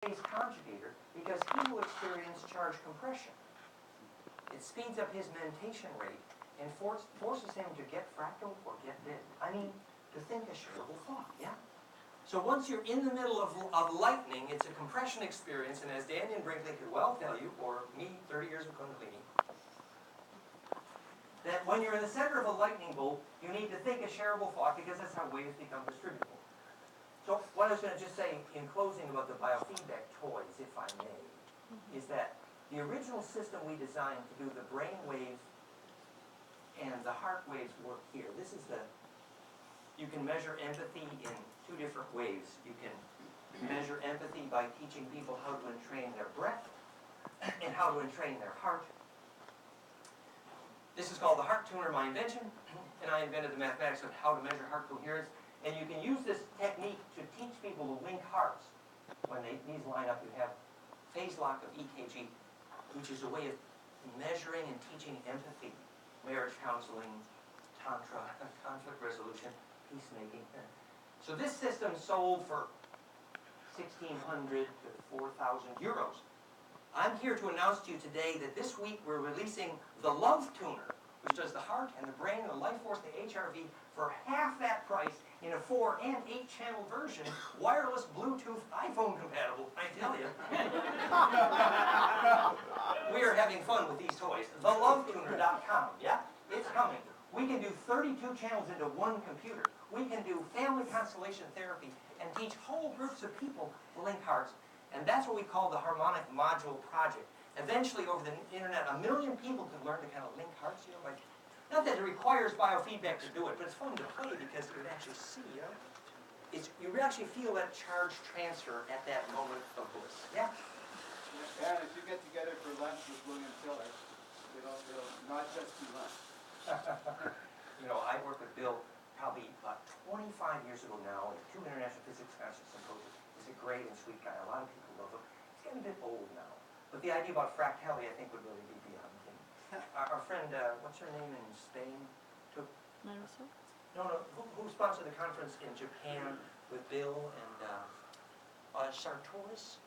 phase conjugator because he will experience charge compression. It speeds up his mentation rate and forces him to get fractal or get bit. I mean, to think a shareable thought, yeah? So once you're in the middle of lightning, it's a compression experience, and as Daniel Brinkley could well tell you, or me, 30 years of Kundalini, that when you're in the center of a lightning bolt, you need to think a shareable thought because that's how waves become distributable. So what I was going to just say in closing about the biofeedback toys, if I may, is that the original system we designed to do the brain waves and the heart waves work here. This is you can measure empathy in two different ways. You can measure empathy by teaching people how to entrain their breath and how to entrain their heart. This is called the heart tuner, my invention, and I invented the mathematics of how to measure heart coherence. And you can use this technique to teach people to link hearts. When these line up, you have phase lock of EKG, which is a way of measuring and teaching empathy, marriage counseling, tantra, conflict resolution, peacemaking. So this system sold for 1,600 to 4,000 euros. I'm here to announce to you today that this week we're releasing the Love Tuner, which does the heart and the brain and the life force, the HRV, for half that price in a 4 and 8 channel version, wireless, Bluetooth, iPhone compatible, I tell you. We are having fun with these toys. TheLoveTuner.com, yeah? It's coming. We can do 32 channels into one computer. We can do family constellation therapy and teach whole groups of people to link hearts. And that's what we call the harmonic module project. Eventually, over the internet, 1 million people can learn to kind of link hearts, you know, like, not that it requires biofeedback to do it, but it's fun to play because you can actually see, you know? You actually feel that charge transfer at that moment of bliss. Yeah? Yeah, and if you get together for lunch with William Tiller, it'll not just be lunch. You know, I worked with Bill probably about 25 years ago now at 2 International Physics Conference Symposium. He's a great and sweet guy. A lot of people love him. He's getting a bit old now. But the idea about fractality, I think, would really be beyond him. Our friend, what's her name in Spain? Marisol? No, who sponsored the conference in Japan with Bill and Sartoris?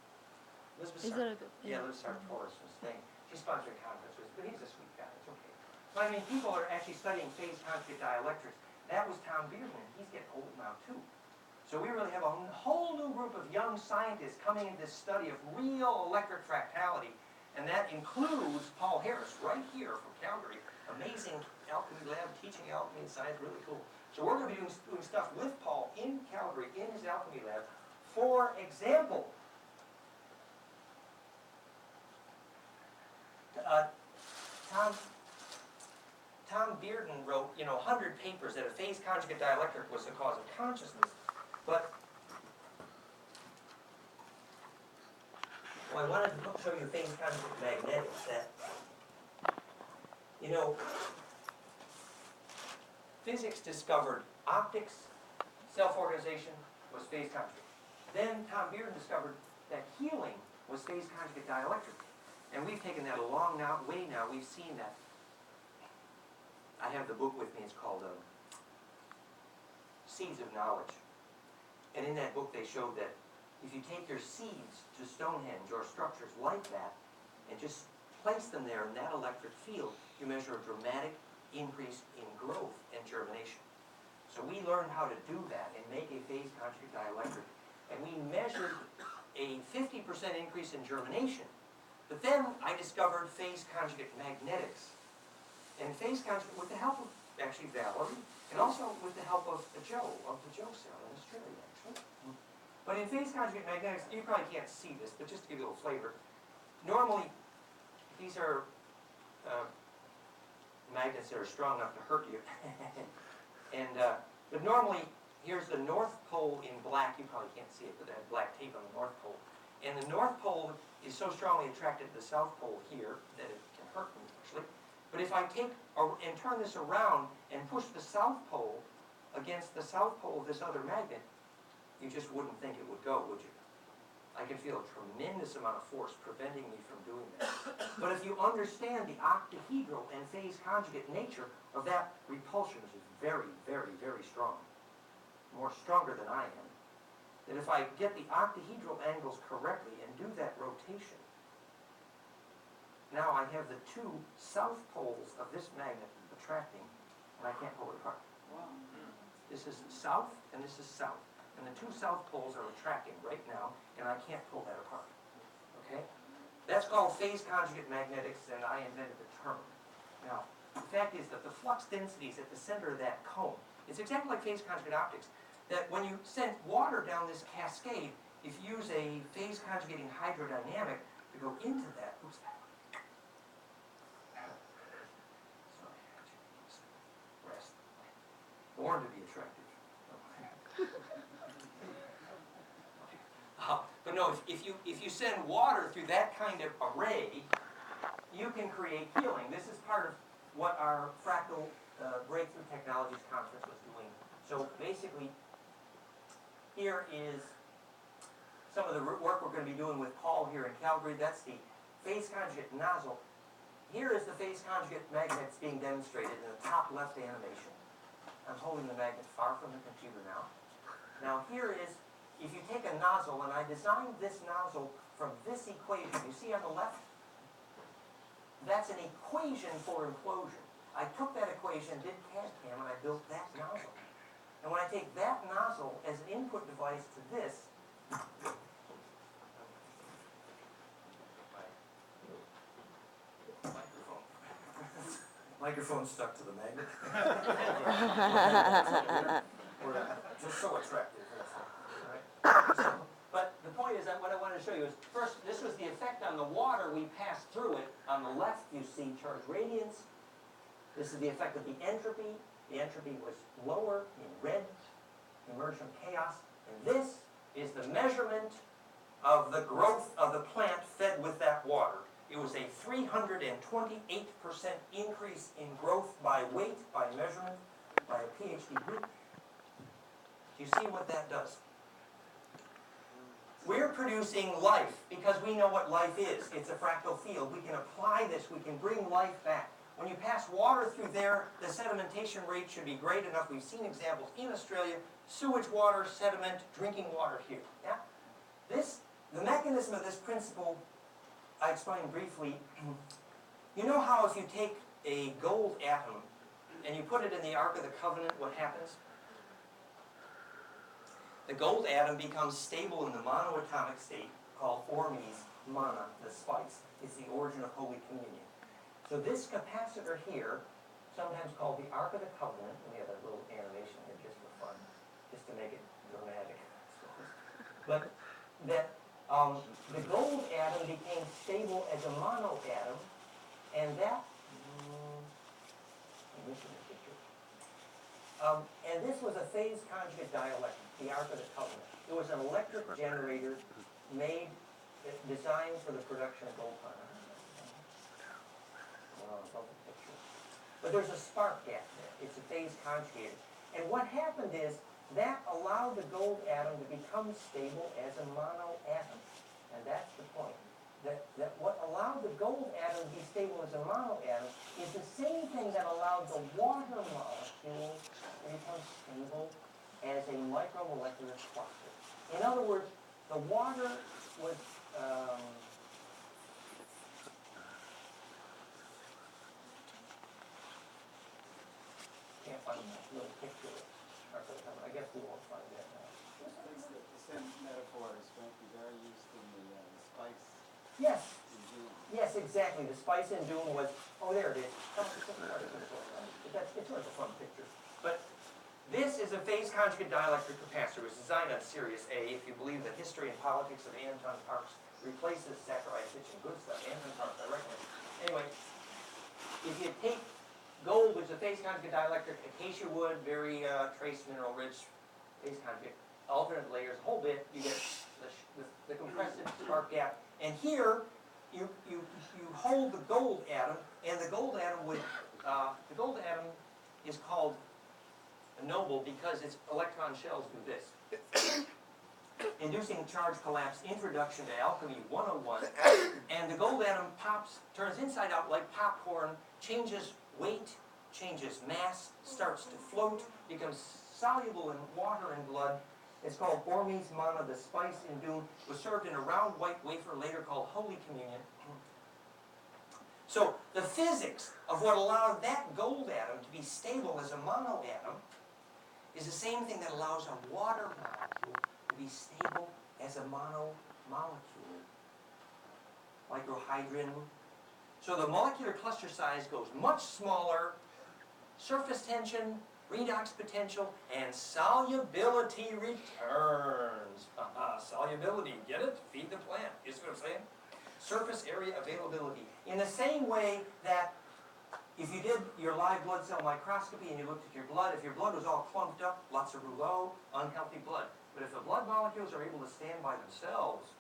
Elizabeth Sartoris from Spain. She sponsored a conference with, but he's a sweet guy. It's okay. But I mean, people are actually studying phase conjugate dielectrics. That was Tom Beardman. He's getting old now too. So we really have a whole new group of young scientists coming into this study of real electric fractality, and that includes Paul Harris right here from Calgary. Amazing alchemy lab, teaching alchemy and science, really cool. So we're going to be doing stuff with Paul in Calgary, in his alchemy lab. For example, Tom Bearden wrote, 100 papers that a phase conjugate dielectric was the cause of consciousness. But I wanted to show you phase conjugate magnetics that, physics discovered optics, self-organization was phase conjugate. Then Tom Bearden discovered that healing was phase conjugate dielectric. And we've taken that a long way now. We've seen that. I have the book with me. It's called Seeds of Knowledge. And in that book they showed that if you take your seeds to Stonehenge or structures like that and just place them there in that electric field, you measure a dramatic increase in growth and germination. So we learned how to do that and make a phase conjugate dielectric. And we measured a 50% increase in germination. But then I discovered phase conjugate magnetics. And phase conjugate, with the help of actually Valerie, and also with the help of Joe cell in Australia, actually. But in phase conjugate magnetics, you probably can't see this, but just to give you a little flavor, normally these are magnets that are strong enough to hurt you. But normally, here's the North Pole in black. You probably can't see it, but that black tape on the North Pole. And the North Pole is so strongly attracted to the South Pole here that it can hurt me, actually. But if I take and turn this around and push the South Pole against the South Pole of this other magnet, you just wouldn't think it would go, would you? I can feel a tremendous amount of force preventing me from doing that. But if you understand the octahedral and phase conjugate nature of that repulsion, which is very, very, very strong, more stronger than I am, that if I get the octahedral angles correctly and do that rotation, now I have the two south poles of this magnet attracting, and I can't pull it apart. Wow. This is south, and this is south. And the two south poles are attracting right now, and I can't pull that apart. Okay? That's called phase conjugate magnetics, and I invented the term. Now, the fact is that the flux densities at the center of that cone, it's exactly like phase conjugate optics, that when you send water down this cascade, if you use a phase conjugating hydrodynamic to go into that, oops, sorry, rest. Born to be attractive. But no, if you send water through that kind of array, you can create healing. This is part of what our Fractal Breakthrough Technologies Conference was doing. So basically, here is some of the work we're going to be doing with Paul here in Calgary. That's the phase conjugate nozzle. Here is the phase conjugate magnets being demonstrated in the top left animation. I'm holding the magnet far from the computer now. Now here is, if you take a nozzle, and I designed this nozzle from this equation, you see on the left? That's an equation for implosion. I took that equation, did CAD-CAM, and I built that nozzle. And when I take that nozzle as an input device to this, microphone stuck to the magnet. We're just so attractive. Right? But the point is that what I wanted to show you is, first, this was the effect on the water. We passed through it. On the left, you see charge radiance. This is the effect of the entropy. The entropy was lower in red, emerged from chaos. And this is the measurement of the growth of the plant fed with that water. It was a 328% increase in growth by weight, by measurement, by a PhD group. Do you see what that does? We're producing life because we know what life is. It's a fractal field. We can apply this. We can bring life back. When you pass water through there, the sedimentation rate should be great enough. We've seen examples in Australia, sewage water, sediment, drinking water here. Yeah? The mechanism of this principle, I explained briefly. You know how if you take a gold atom and you put it in the Ark of the Covenant, what happens? The gold atom becomes stable in the monoatomic state called ormes, mana, the spice. It's the origin of Holy Communion. So this capacitor here, sometimes called the Ark of the Covenant, and we have a little animation here just for fun, just to make it dramatic, I suppose. But that the gold atom became stable as a monoatom, and that, I'm missing a picture. And this was a phase conjugate dielectric, the Ark of the Covenant. It was an electric generator designed for the production of gold powder. But there's a spark gap there. It's a phase conjugated. And what happened is that allowed the gold atom to become stable as a monoatom. And that's the point. That what allowed the gold atom to be stable as a monoatom is the same thing that allowed the water molecule to become stable as a micromolecular cluster. In other words, the water was can't find that little picture. I guess we won't find that now. The same metaphors, Frankie, they're used in the spice Yes. in June. Yes, exactly. The spice in Doom was, oh, there it is. It's sort of a fun picture. But this is a phase conjugate dielectric capacitor. It was designed on Sirius A. If you believe the history and politics of Anton Parks replaces Zachariah Sitch and good stuff, Anton Parks, I recommend it. Anyway, if you take gold, which is a phase conjugate dielectric, acacia wood, very trace mineral rich phase conjugate, alternate layers, a whole bit, you get the compressive spark gap. And here, you hold the gold atom, and the gold atom is called a noble because its electron shells do this. Inducing charge collapse, introduction to Alchemy 101, and the gold atom turns inside out like popcorn, changes weight, changes mass, starts to float, becomes soluble in water and blood, It's called Ormes Mana. The spice in Dune was served in a round white wafer, later called Holy Communion. So the physics of what allowed that gold atom to be stable as a monoatom is the same thing that allows a water molecule to be stable as a molecule. Microhydrin. So the molecular cluster size goes much smaller, surface tension, redox potential, and solubility returns. Solubility, get it? Feed the plant. You see what I'm saying? Surface area availability. In the same way that if you did your live blood cell microscopy and you looked at your blood, if your blood was all clumped up, lots of rouleau, unhealthy blood. But if the blood molecules are able to stand by themselves,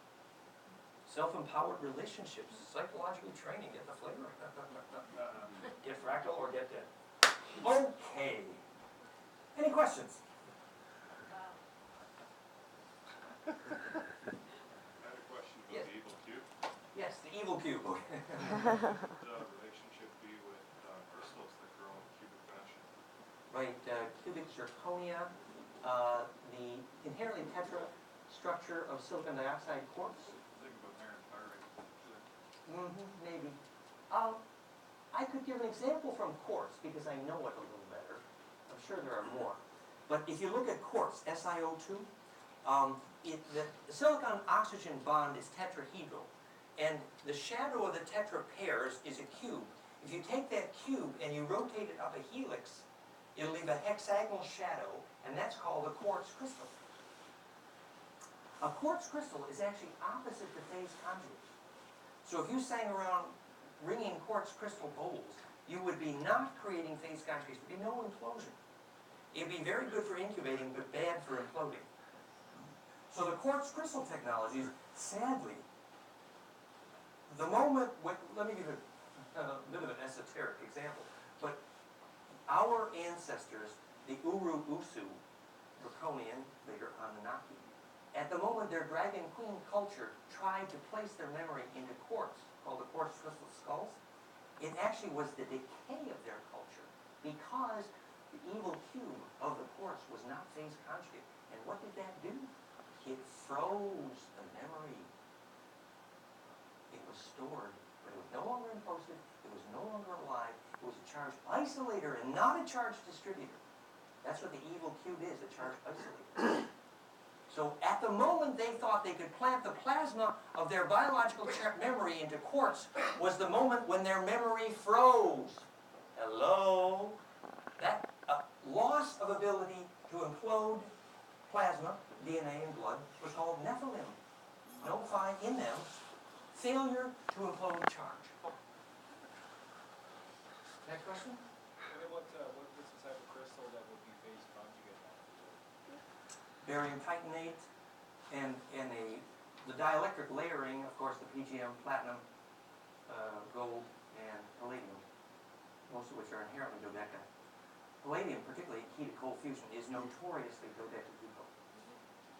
self-empowered relationships, psychologically training, get the flavor? Get fractal or get dead. Okay. Any questions? I had a question about Yes. the evil cube. Yes, the evil cube. Okay. What would the relationship be with crystals that grow in cubic fashion? Right, cubic zirconia, the inherently tetra structure of silicon dioxide quartz. Think about iron pyrite. Maybe. I could give an example from quartz because I know it a little better. I'm sure there are more. But if you look at quartz, SiO2, the silicon-oxygen bond is tetrahedral. And the shadow of the tetra pairs is a cube. If you take that cube and you rotate it up a helix, it'll leave a hexagonal shadow, and that's called a quartz crystal. A quartz crystal is actually opposite to phase conjugate. So if you sang around ringing quartz crystal bowls, you would be not creating phase conjugates. There'd be no implosion. It'd be very good for incubating, but bad for imploding. So the quartz crystal technologies, sadly, the moment, let me give a bit of an esoteric example, but our ancestors, the Uru-Usu, Draconian, later Anunnaki, at the moment their dragon queen culture tried to place their memory into quartz, called the quartz crystal skulls, it actually was the decay of their culture because the evil cube of the quartz was not phase conjugate. And what did that do? It froze the memory. It was stored, but it was no longer enclosed, it was no longer alive, it was a charge isolator and not a charge distributor. That's what the evil cube is, a charge isolator. So at the moment they thought they could plant the plasma of their biological memory into quartz was the moment when their memory froze. Hello? That loss of ability to implode plasma, DNA and blood, was called nephilim. No phi in them. Failure to implode charge. Next question? And then what's the type of crystal that would be phase conjugate on? Barium titanate and the dielectric layering, of course, the PGM, platinum, gold, and palladium, most of which are inherently dodeca. Palladium, particularly key to cold fusion, is notoriously dodecahedral.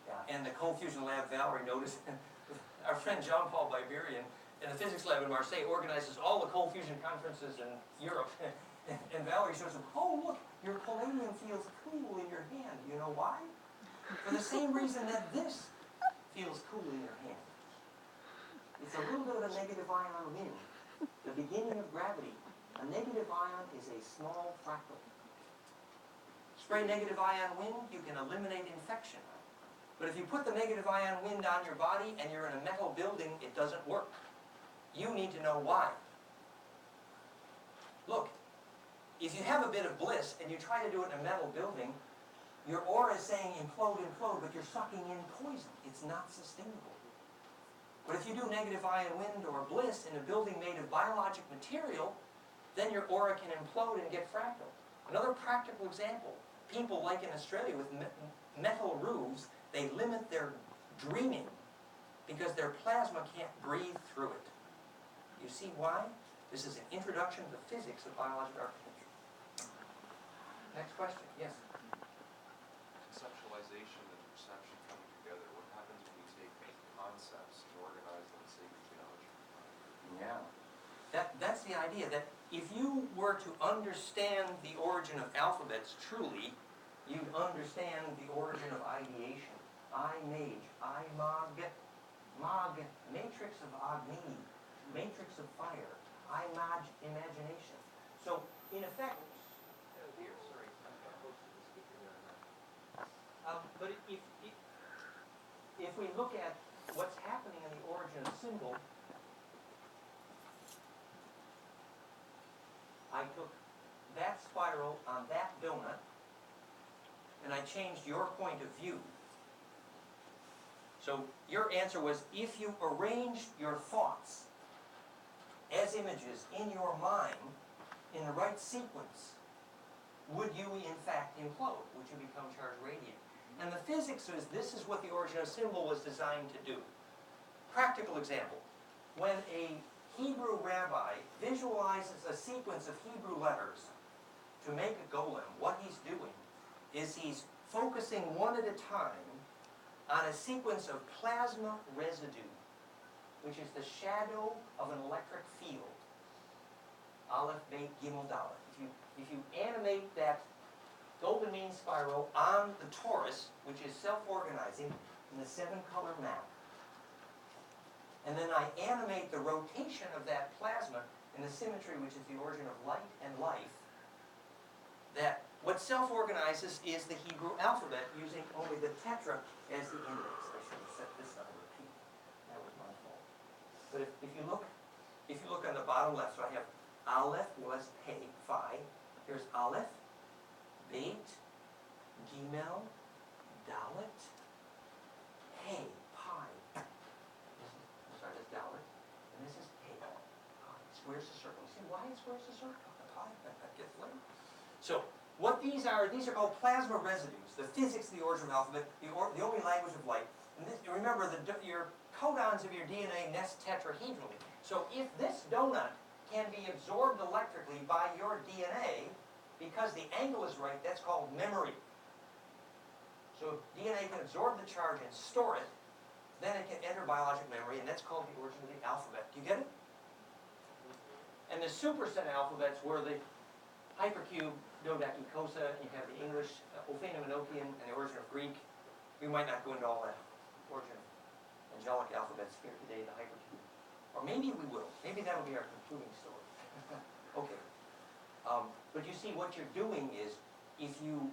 Yeah, and the cold fusion lab, Valerie noticed, our friend Jean Paul Biberian in the physics lab in Marseille organizes all the cold fusion conferences in Europe. And Valerie shows him, oh look, your palladium feels cool in your hand. You know why? For the same reason that this feels cool in your hand. It's a little bit of a negative ion wind. The beginning of gravity. A negative ion is a small fractal. Spray negative ion wind, you can eliminate infection. But if you put the negative ion wind on your body and you're in a metal building, it doesn't work. You need to know why. Look, if you have a bit of bliss and you try to do it in a metal building, your aura is saying implode, implode, but you're sucking in poison. It's not sustainable. But if you do negative ion wind or bliss in a building made of biologic material, then your aura can implode and get fractal. Another practical example, people like in Australia with metal roofs, they limit their dreaming because their plasma can't breathe through it. You see why? This is an introduction to the physics of biological architecture. Next question, yes? Conceptualization and perception coming together. What happens when you take concepts and organize them in sacred geometry? Yeah. That's the idea, that if you were to understand the origin of alphabets truly, you'd understand the origin of ideation. matrix of Agni, matrix of fire, imagination. So, in effect, here, sorry, I'm close to the speaker there. But if we look at what's happening in the origin of symbol, I took that spiral on that donut, and I changed your point of view. So your answer was, if you arranged your thoughts as images in your mind in the right sequence, would you in fact implode? Would you become charged radiant? And the physics is, this is what the origin of symbol was designed to do. Practical example. When a Hebrew rabbi visualizes a sequence of Hebrew letters to make a golem, what he's doing is he's focusing one at a time on a sequence of plasma residue, which is the shadow of an electric field. Aleph, Beit, Gimel, Dalet. If you animate that golden mean spiral on the torus, which is self-organizing in the 7-color map, and then I animate the rotation of that plasma in the symmetry, which is the origin of light and life, that what self-organizes is the Hebrew alphabet using only the tetra as the index. I should have set this on repeat. That was my fault. But if you look on the bottom left, so I have Aleph was Pei, Phi. Here's Aleph, Beit, Gimel, Dalet, Pei, Pi. Sorry, that's Dalet. And this is Pei. Squares the circle. See why it squares the circle? The pi. That gets later. So what these are called plasma residues. The physics of the origin of the alphabet, the only language of light. And this, remember, your codons of your DNA nest tetrahedrally. So if this donut can be absorbed electrically by your DNA, because the angle is right, that's called memory. So if DNA can absorb the charge and store it, then it can enter biologic memory, and that's called the origin of the alphabet. Do you get it? And the superset alphabets were the hypercube, dodecikosa, you have the English, Ophanim Enochian, and the origin of Greek. We might not go into all that origin of angelic alphabets here today, the hypercube. Or maybe we will. Maybe that'll be our concluding story. Okay. But you see, what you're doing is, if you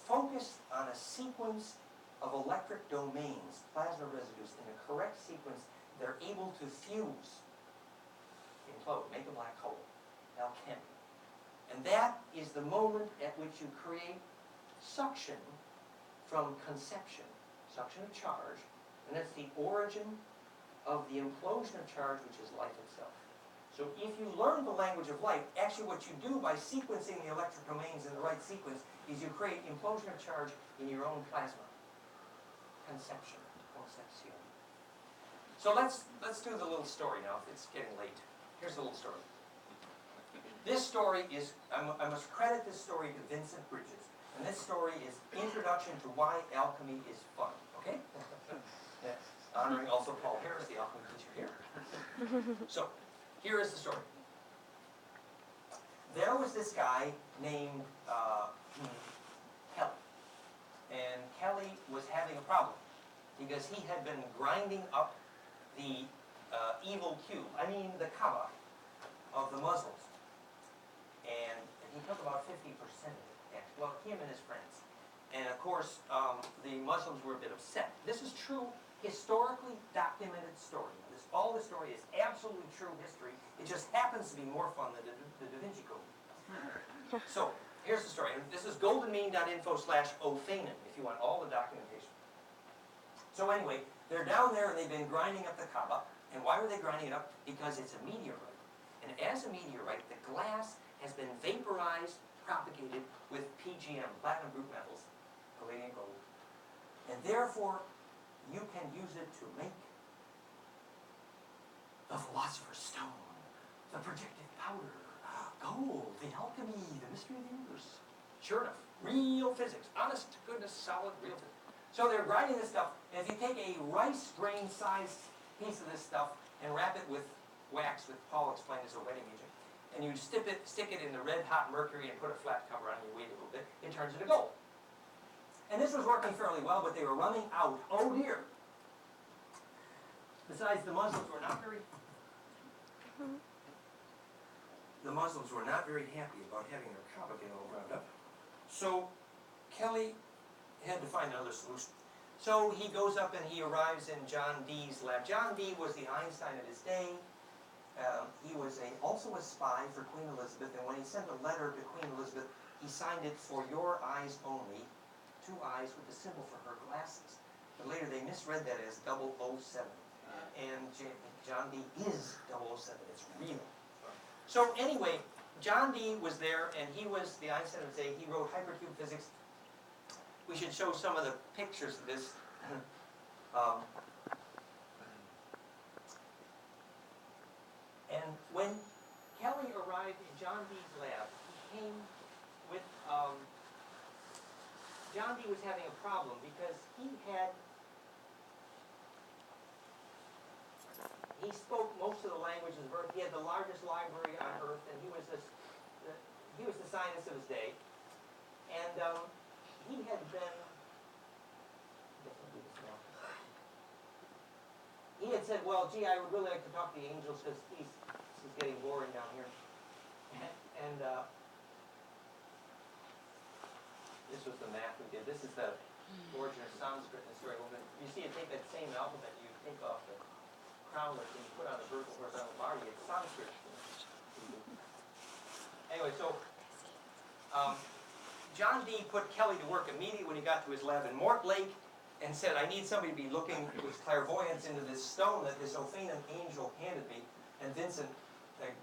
focus on a sequence of electric domains, plasma residues, in the correct sequence, they're able to fuse, implode, make a black hole, alchemy. And that is the moment at which you create suction from conception, suction of charge, and that's the origin of the implosion of charge, which is life itself. So if you learn the language of light, actually what you do by sequencing the electric domains in the right sequence is you create implosion of charge in your own plasma. Conception. Conception. So let's do the little story now. It's getting late. Here's the little story. This story is, I must credit this story to Vincent Bridges. And this story is Introduction to Why Alchemy is Fun. Okay? Yeah. Honoring also Paul Harris, the alchemy teacher here. So, here is the story. There was this guy named Kelly. And Kelly was having a problem because he had been grinding up the evil cube, the Kaaba of the Muslims. And he took about 50% of it, well, him and his friends. And of course, the Muslims were a bit upset. This is true, historically documented story. All the story is absolutely true history. It just happens to be more fun than the Da Vinci Code. So, here's the story. And this is goldenmean.info/Ophanim if you want all the documentation. So anyway, they're down there and they've been grinding up the Kaaba. And why were they grinding it up? Because it's a meteorite. And as a meteorite, the glass has been vaporized, propagated with PGM, platinum group metals, palladium, gold. And therefore, you can use it to make the Philosopher's Stone, the projective powder, gold, the alchemy, the mystery of the universe. Sure enough, real physics, honest to goodness, solid, real physics. So they're grinding this stuff, and if you take a rice grain-sized piece of this stuff and wrap it with wax, which Paul explained as a wetting agent, and you stick it in the red-hot mercury and put a flat cover on it and you wait a little bit, it turns into gold. And this was working fairly well, but they were running out. Oh dear. Besides, the Muslims were not very happy about having their Kaaba get all wound up. So Kelly had to find another solution. So he goes up and he arrives in John Dee's lab. John Dee was the Einstein of his day. He was also a spy for Queen Elizabeth, and when he sent a letter to Queen Elizabeth, he signed it "for your eyes only," 2 eyes with the symbol for her glasses. But later they misread that as 007. And John Dee is 007. It's real. So anyway, John Dee was there, and he was the Einstein of his day. He wrote hypercube physics. We should show some of the pictures of this. And when Kelly arrived in John Dee's lab, he came with, John Dee was having a problem because he spoke most of the languages of Earth. He had the largest library on Earth, and he was the scientist of his day. And he had been, he had said, well, gee, I would really like to talk to the angels because he's getting boring down here. And this was the math we did. This is the origin of Sanskrit in the story. You see, you take that same alphabet, you take off the crownlet, and you put on the vertical horizontal bar, you get Sanskrit. Anyway, so John Dee put Kelly to work immediately when he got to his lab in Mortlake and said, I need somebody to be looking with clairvoyance into this stone that this Ophanim angel handed me. And Vincent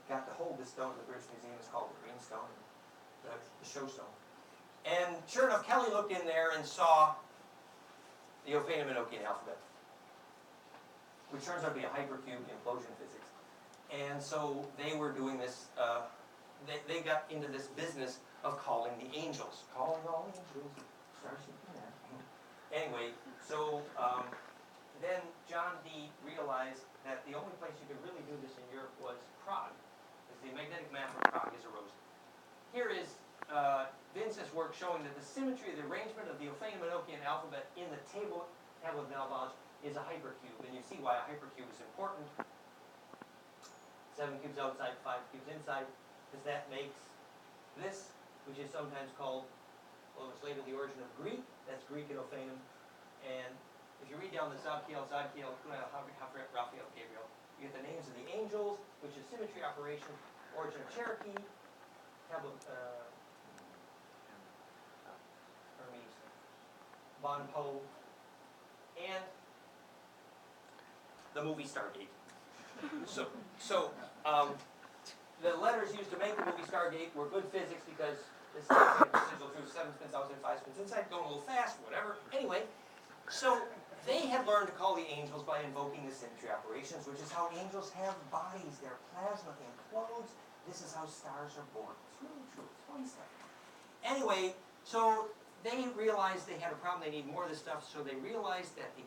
got to hold this stone in the British Museum. It's called the Green Stone, the show stone. And sure enough, Kelly looked in there and saw the Ophanim-Enochian alphabet, which turns out to be a hypercube implosion physics. And so they were doing this, they got into this business of calling the angels. Calling all angels, starship command. Anyway, so then John Dee realized that the only place you could really do this in Europe was Prague, because the magnetic map of Prague is erosion. Here is Vincent's work showing that the symmetry of the arrangement of the Ophanim-Enochian alphabet in the tablet of knowledge is a hypercube, and you see why a hypercube is important. 7 cubes outside, 5 cubes inside, because that makes this, which is sometimes called, well, it was later the origin of Greek. That's Greek and Ophanim. And if you read down the Zadkiel, Kuna, Hafret, Raphael, Gabriel, you get the names of the angels, which is symmetry operation, origin of Cherokee, Hermes, Bon Po, and the movie Stargate. So the letters used to make the movie Stargate were good physics because this is sizzle through 7 spins outside, 5 spins inside, going a little fast, whatever. Anyway, so they had learned to call the angels by invoking the symmetry operations, which is how angels have bodies. Their plasma implodes. This is how stars are born. It's really true. It's fun stuff. Anyway, so they realized they had a problem. They need more of this stuff. So they realized that the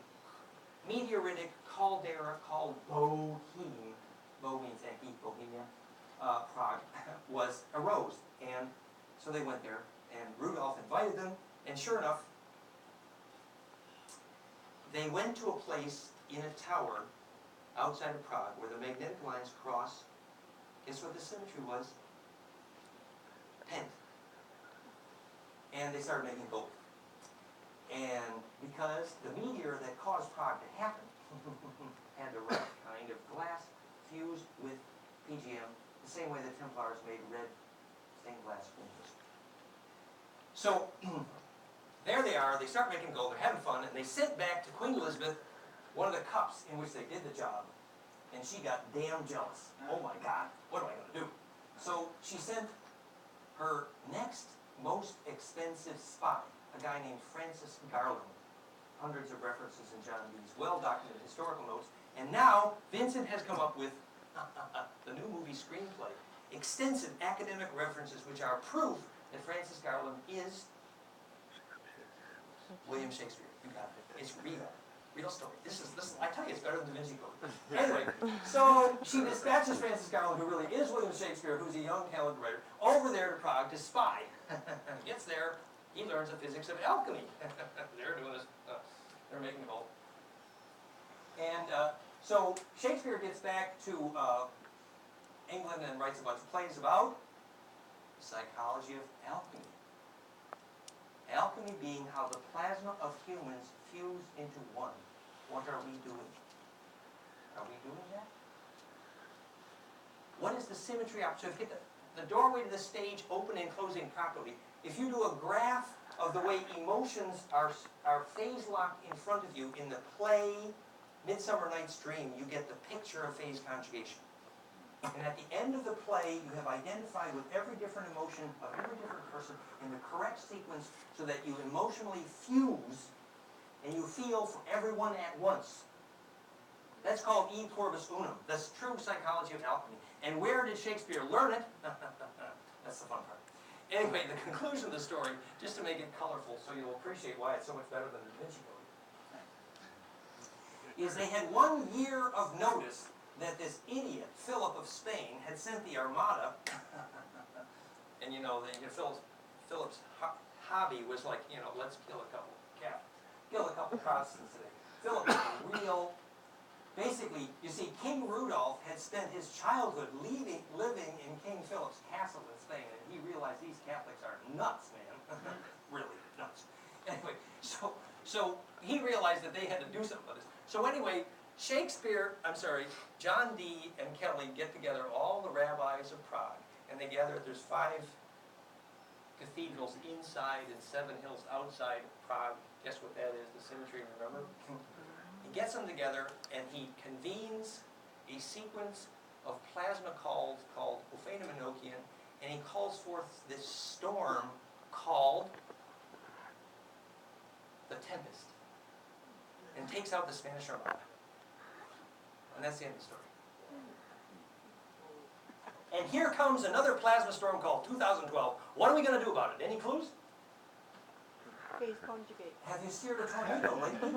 meteoritic caldera called Boheme, Bo means empty, Bohemia, Prague, arose. And so they went there, and Rudolph invited them, and sure enough, they went to a place in a tower outside of Prague where the magnetic lines cross. Guess what the symmetry was? Pent. And they started making gold. And because the meteor that caused Prague to happen had the right kind of glass fused with PGM, the same way the Templars made red stained glass windows. So there they are, they start making gold, they're having fun, and they sent back to Queen Elizabeth one of the cups in which they did the job, and she got damn jealous. Oh my God, what am I going to do? So she sent her next most expensive spy, a guy named Francis Garland. Hundreds of references in John Dee's well-documented historical notes, and now Vincent has come up with the new movie screenplay. Extensive academic references which are proof that Francis Garland is William Shakespeare. You got it. It's real. Real story. This is I tell you, it's better than Da Vinci Code. Anyway, so she dispatches Francis Garland, who really is William Shakespeare, who's a young, talented writer, over there to Prague to spy. Gets there, he learns the physics of alchemy. They're doing this, they're making both. And so Shakespeare gets back to England and writes a bunch of plays about the psychology of alchemy. Alchemy being how the plasma of humans fuse into one. What are we doing? Are we doing that? What is the symmetry up? So if you get the doorway to the stage open and closing properly, if you do a graph of the way emotions are phase locked in front of you in the play Midsummer Night's Dream, you get the picture of phase conjugation. And at the end of the play, you have identified with every different emotion of every different person in the correct sequence so that you emotionally fuse and you feel for everyone at once. That's called e pluribus unum. That's true psychology of alchemy. And where did Shakespeare learn it? That's the fun part. Anyway, the conclusion of the story, just to make it colorful so you'll appreciate why it's so much better than the Da Vinci Code, is they had 1 year of notice that this idiot, Philip of Spain, had sent the Armada, and you know, Philip's hobby was like, you know, let's kill a couple Protestants today. Philip was real. Basically, you see, King Rudolph had spent his childhood living in King Philip's castle in Spain, and he realized these Catholics are nuts, man. Really nuts. Anyway, so he realized that they had to do something about this. So anyway, John Dee and Kelly get together all the rabbis of Prague, and they gather, there's 5 cathedrals inside and 7 hills outside of Prague. Guess what that is, the symmetry, remember? He gets them together and he convenes a sequence of plasma calls called Ophanomenochian, and he calls forth this storm called the Tempest, and takes out the Spanish Armada. And that's the end of the story. And here comes another plasma storm called 2012. What are we going to do about it? Any clues? Phase conjugate. Have you steered a tornado lately?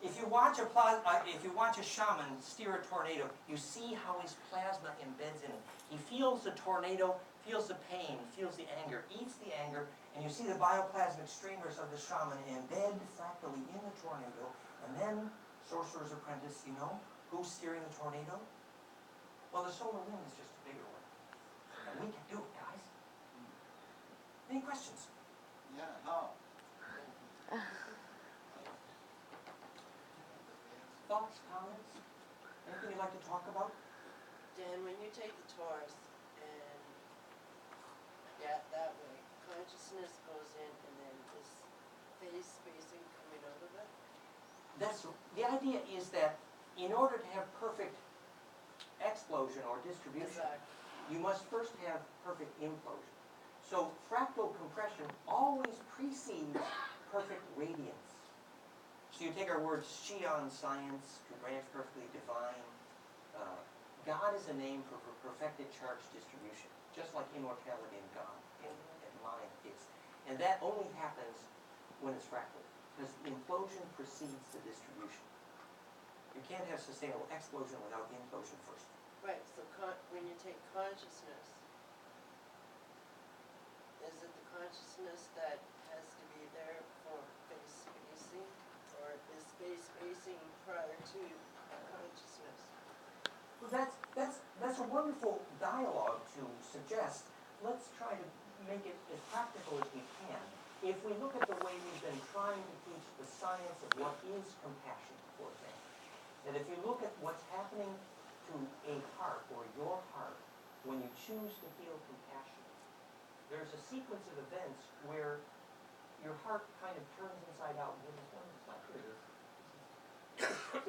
If you watch a shaman steer a tornado, you see how his plasma embeds in it. He feels the tornado, feels the pain, feels the anger, eats the anger, and you see the bioplasmic streamers of the shaman embed fractally in the tornado. And then, Sorcerer's Apprentice, you know, who's steering the tornado? Well, the solar wind is just a bigger one. And we can do it, guys. Any questions? Yeah, how? Thoughts, comments? Anything you'd like to talk about? Dan, when you take the torus and that way, consciousness goes in and then this phase spacing coming out of it? The idea is that in order to have perfect explosion or distribution, Exactly. you must first have perfect implosion. So fractal compression always precedes perfect radiance. So you take our words Shion science, to branch perfectly divine. God is a name for perfected charge distribution, just like immortality in God and mind is. And that only happens when it's fractal, because implosion precedes the distribution. You can't have sustainable explosion without implosion first. Right, so when you take consciousness, is it the consciousness that has to be there for phase spacing? Or is phase spacing prior to consciousness? Well, that's a wonderful dialogue to suggest. Let's try to make it as practical as we can. If we look at the way we've been trying to teach the science of what is compassion, for example, that if you look at what's happening to a heart or your heart when you choose to feel compassion, there's a sequence of events where your heart kind of turns inside out. And this one is not here.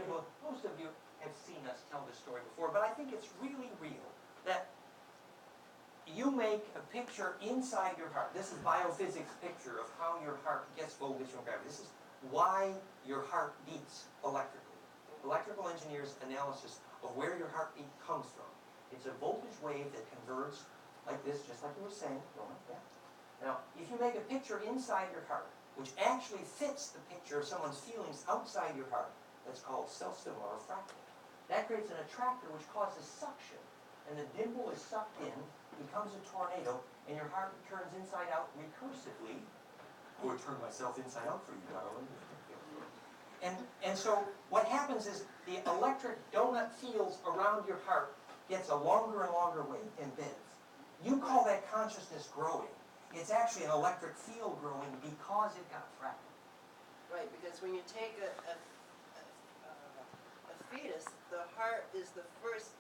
Well, most of you have seen us tell this story before, but I think it's really real that you make a picture inside your heart. This is biophysics picture of how your heart gets focused from gravity. This is why your heart beats electrically. Electrical engineers' analysis of where your heartbeat comes from. It's a voltage wave that converts like this, just like you were saying. Go like that. Now, if you make a picture inside your heart, which actually fits the picture of someone's feelings outside your heart, that's called self-similar or fractal. That creates an attractor which causes suction, and the dimple is sucked in, becomes a tornado, and your heart turns inside out recursively I would turn myself inside out for you, darling. And so what happens is the electric donut fields around your heart gets a longer and longer way and bends. You call that consciousness growing. It's actually an electric field growing because it got fractal. Right, because when you take a fetus, the heart is the first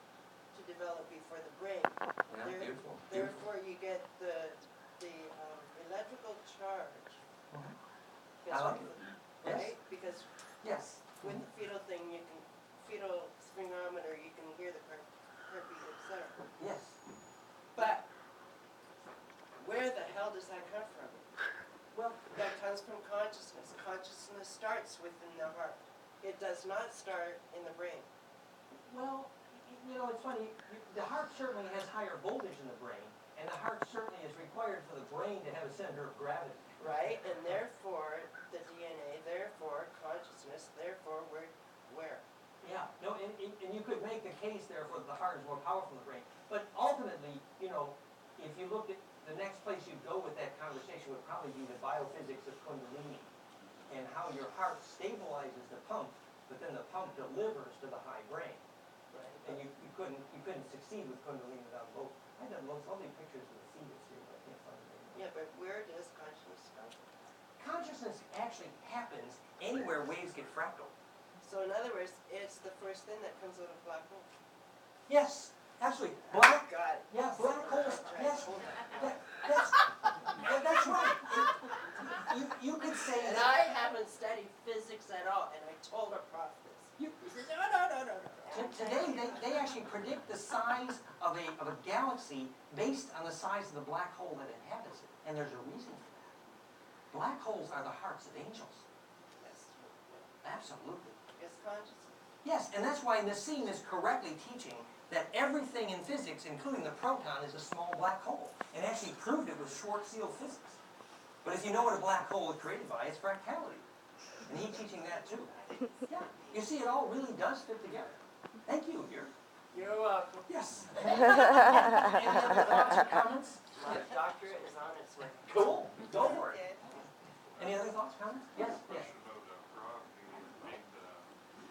to develop before the brain. Yeah, There- beautiful. Therefore, you get the electrical charge. Mhm. Gets I like from it. the- Yes. Right, because Yes. with the fetal thing, you can, fetal springometer, you can hear the heartbeat, etc. Yes. But where the hell does that come from? Well, That comes from consciousness. Consciousness starts within the heart. It does not start in the brain. well, you know, it's funny. The heart certainly has higher voltage in the brain, and the heart certainly is required for the brain to have a center of gravity. Right, and therefore, the DNA, therefore, consciousness, therefore, we're where? Yeah, no, and you could make the case, therefore, that the heart is more powerful than the brain. But ultimately, you know, if you looked at the next place you'd go with that conversation would probably be the biophysics of Kundalini and how your heart stabilizes the pump, but then the pump delivers to the high brain. Right. And you couldn't succeed with Kundalini without both. I've done most lovely pictures of the fetus here, but I can't find it anymore. Yeah, but where does consciousness come from? Consciousness actually happens anywhere waves get fractal. So in other words, it's the first thing that comes out of black hole. Yes, absolutely. Black, Got it. yeah, black holes, Right. yes. That's right. You could say And that. I haven't studied physics at all, and I told our prof this. You- He says, no. Today, they actually predict the size of a galaxy based on the size of the black hole that inhabits it. And there's a reason for that. Black holes are the hearts of angels. Yes, Absolutely. it's consciousness. Yes, and that's why Nassim is correctly teaching that everything in physics, including the proton, is a small black hole. And actually proved it with Schwarzschild physics. But if you know what a black hole is created by, it's fractality. And he's teaching that too. Yeah. You see, it all really does fit together. Thank you, dear. You're welcome. Yes. Any other thoughts or comments? My doctorate is on its way. Cool. Go for it. Okay. Any other thoughts, comments? Yes, yes. Question about Prague being named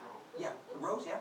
Rome. Yeah, the rose, yeah.